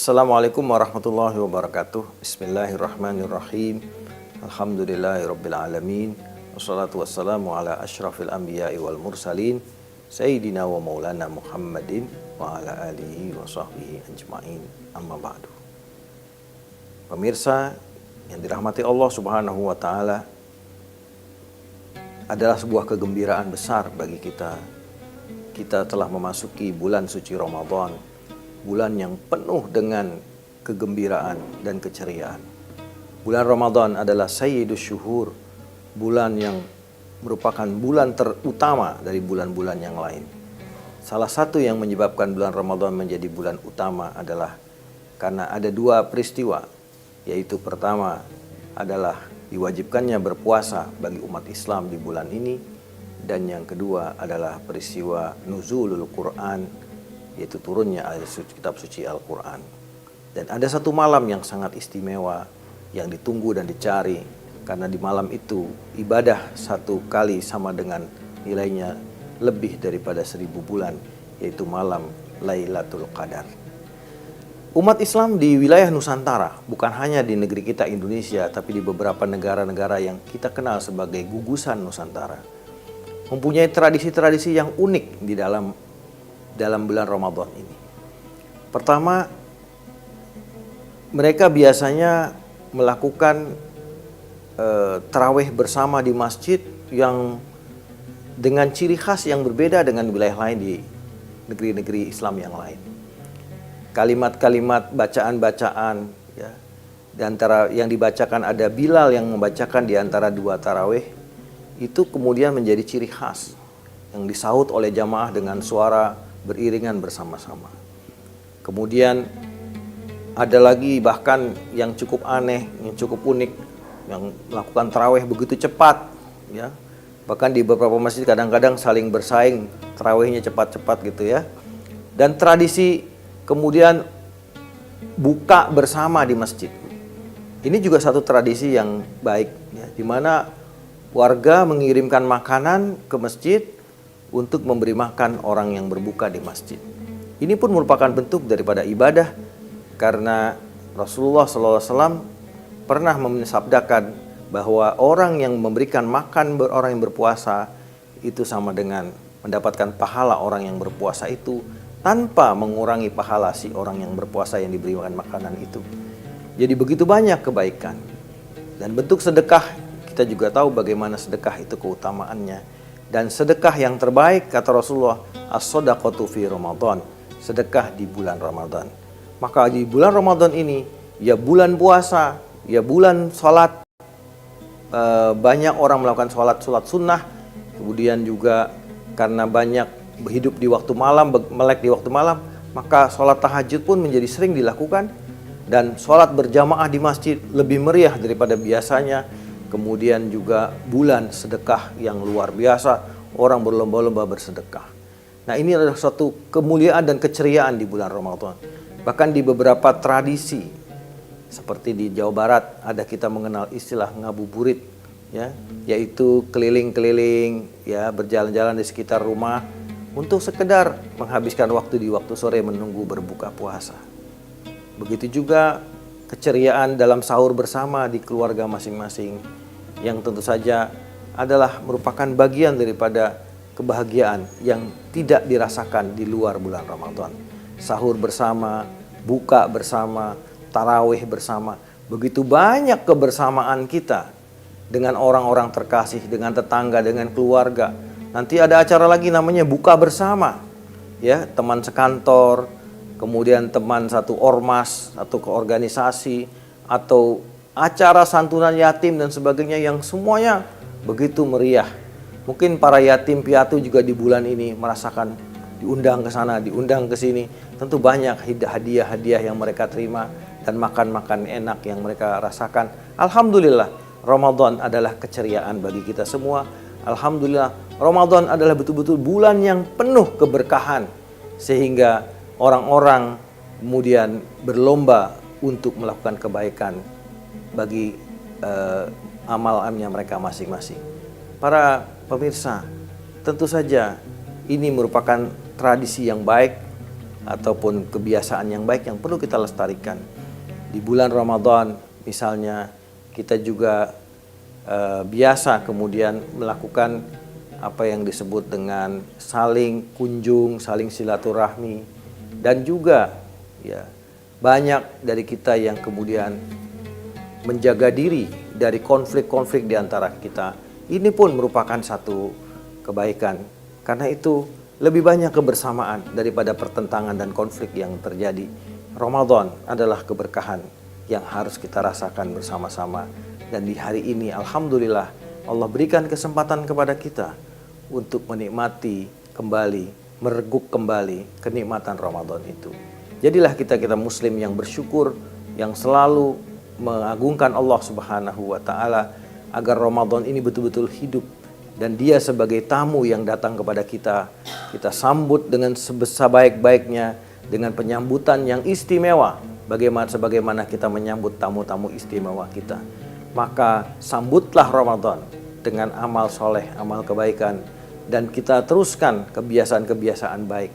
Assalamualaikum warahmatullahi wabarakatuh. Bismillahirrahmanirrahim. Alhamdulillahirabbil alamin. Wassalatu wassalamu ala asyrafil anbiya'i wal mursalin sayyidina wa maulana Muhammadin wa ala alihi wa sahbihi ajma'in. Amma ba'du. Pemirsa yang dirahmati Allah Subhanahu wa taala, adalah sebuah kegembiraan besar bagi kita. Kita telah memasuki bulan suci Ramadan, bulan yang penuh dengan kegembiraan dan keceriaan. Bulan Ramadan adalah sayyidus syuhur, bulan yang merupakan bulan terutama dari bulan-bulan yang lain. Salah satu yang menyebabkan bulan Ramadan menjadi bulan utama adalah karena ada dua peristiwa, yaitu pertama adalah diwajibkannya berpuasa bagi umat Islam di bulan ini, dan yang kedua adalah peristiwa nuzulul Quran, yaitu turunnya ayat suci, kitab suci Al-Quran. Dan ada satu malam yang sangat istimewa yang ditunggu dan dicari, karena di malam itu ibadah satu kali sama dengan nilainya lebih daripada 1000 bulan, yaitu malam Lailatul Qadar. Umat Islam di wilayah Nusantara, bukan hanya di negeri kita Indonesia, tapi di beberapa negara-negara yang kita kenal sebagai gugusan Nusantara, mempunyai tradisi-tradisi yang unik di dalam bulan Ramadan ini. Pertama, mereka biasanya melakukan tarawih bersama di masjid yang dengan ciri khas yang berbeda dengan wilayah lain di negeri-negeri Islam yang lain. Kalimat-kalimat bacaan-bacaan, ya, di antara yang dibacakan ada Bilal yang membacakan di antara dua tarawih, itu kemudian menjadi ciri khas yang disaut oleh jamaah dengan suara beriringan bersama-sama. Kemudian ada lagi bahkan yang cukup aneh, yang cukup unik, yang melakukan tarawih begitu cepat, ya. Bahkan di beberapa masjid kadang-kadang saling bersaing tarawihnya cepat-cepat gitu ya. Dan tradisi kemudian buka bersama di masjid. Ini juga satu tradisi yang baik, ya, di mana warga mengirimkan makanan ke masjid untuk memberi makan orang yang berbuka di masjid. Ini pun merupakan bentuk daripada ibadah, karena Rasulullah SAW pernah mensabdakan bahwa orang yang memberikan makan orang yang berpuasa itu sama dengan mendapatkan pahala orang yang berpuasa itu, tanpa mengurangi pahala si orang yang berpuasa yang diberikan makanan itu. Jadi begitu banyak kebaikan. Dan bentuk sedekah, kita juga tahu bagaimana sedekah itu keutamaannya. Dan sedekah yang terbaik, kata Rasulullah, as-shadaqatu fi Ramadan, sedekah di bulan Ramadan. Maka di bulan Ramadan ini, ya bulan puasa, ya bulan sholat, banyak orang melakukan sholat sunnah. Kemudian juga karena banyak hidup di waktu malam, melek di waktu malam, maka sholat tahajud pun menjadi sering dilakukan. Dan sholat berjamaah di masjid lebih meriah daripada biasanya. Kemudian juga bulan sedekah yang luar biasa, orang berlomba-lomba bersedekah. Nah, ini adalah suatu kemuliaan dan keceriaan di bulan Ramadan. Bahkan di beberapa tradisi, seperti di Jawa Barat, ada kita mengenal istilah ngabuburit, ya, yaitu keliling-keliling, ya, berjalan-jalan di sekitar rumah untuk sekedar menghabiskan waktu di waktu sore menunggu berbuka puasa. Begitu juga keceriaan dalam sahur bersama di keluarga masing-masing, yang tentu saja adalah merupakan bagian daripada kebahagiaan yang tidak dirasakan di luar bulan Ramadan. Sahur bersama, buka bersama, tarawih bersama, begitu banyak kebersamaan kita dengan orang-orang terkasih, dengan tetangga, dengan keluarga. Nanti ada acara lagi namanya buka bersama, ya, teman sekantor, kemudian teman satu ormas, satu keorganisasi, atau acara santunan yatim dan sebagainya, yang semuanya begitu meriah. Mungkin para yatim piatu juga di bulan ini merasakan diundang ke sana, diundang ke sini. Tentu banyak hadiah-hadiah yang mereka terima dan makan-makan enak yang mereka rasakan. Alhamdulillah, Ramadan adalah keceriaan bagi kita semua. Alhamdulillah, Ramadan adalah betul-betul bulan yang penuh keberkahan, sehingga orang-orang kemudian berlomba untuk melakukan kebaikan bagi amal-amalnya mereka masing-masing. Para pemirsa, tentu saja ini merupakan tradisi yang baik ataupun kebiasaan yang baik yang perlu kita lestarikan. Di bulan Ramadan misalnya kita juga biasa kemudian melakukan apa yang disebut dengan saling kunjung, saling silaturahmi, dan juga ya banyak dari kita yang kemudian menjaga diri dari konflik-konflik di antara kita. Ini pun merupakan satu kebaikan. Karena itu lebih banyak kebersamaan daripada pertentangan dan konflik yang terjadi. Ramadan adalah keberkahan yang harus kita rasakan bersama-sama. Dan di hari ini alhamdulillah Allah berikan kesempatan kepada kita untuk menikmati kembali, mereguk kembali kenikmatan Ramadan itu. Jadilah kita muslim yang bersyukur, yang selalu mengagungkan Allah Subhanahu wa taala agar Ramadan ini betul-betul hidup dan dia sebagai tamu yang datang kepada kita sambut dengan sebaik-baiknya dengan penyambutan yang istimewa sebagaimana kita menyambut tamu-tamu istimewa kita. Maka sambutlah Ramadan dengan amal soleh, amal kebaikan, dan kita teruskan kebiasaan-kebiasaan baik,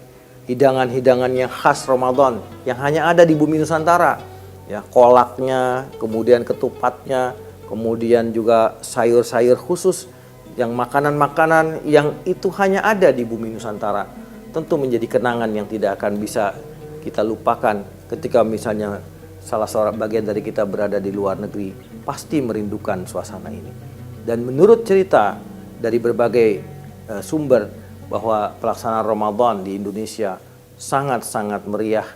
hidangan-hidangan yang khas Ramadan yang hanya ada di bumi Nusantara, ya, kolaknya, kemudian ketupatnya, kemudian juga sayur-sayur khusus, yang makanan-makanan yang itu hanya ada di bumi Nusantara, tentu menjadi kenangan yang tidak akan bisa kita lupakan ketika misalnya salah seorang bagian dari kita berada di luar negeri, pasti merindukan suasana ini. Dan menurut cerita dari berbagai sumber bahwa pelaksanaan Ramadan di Indonesia sangat-sangat meriah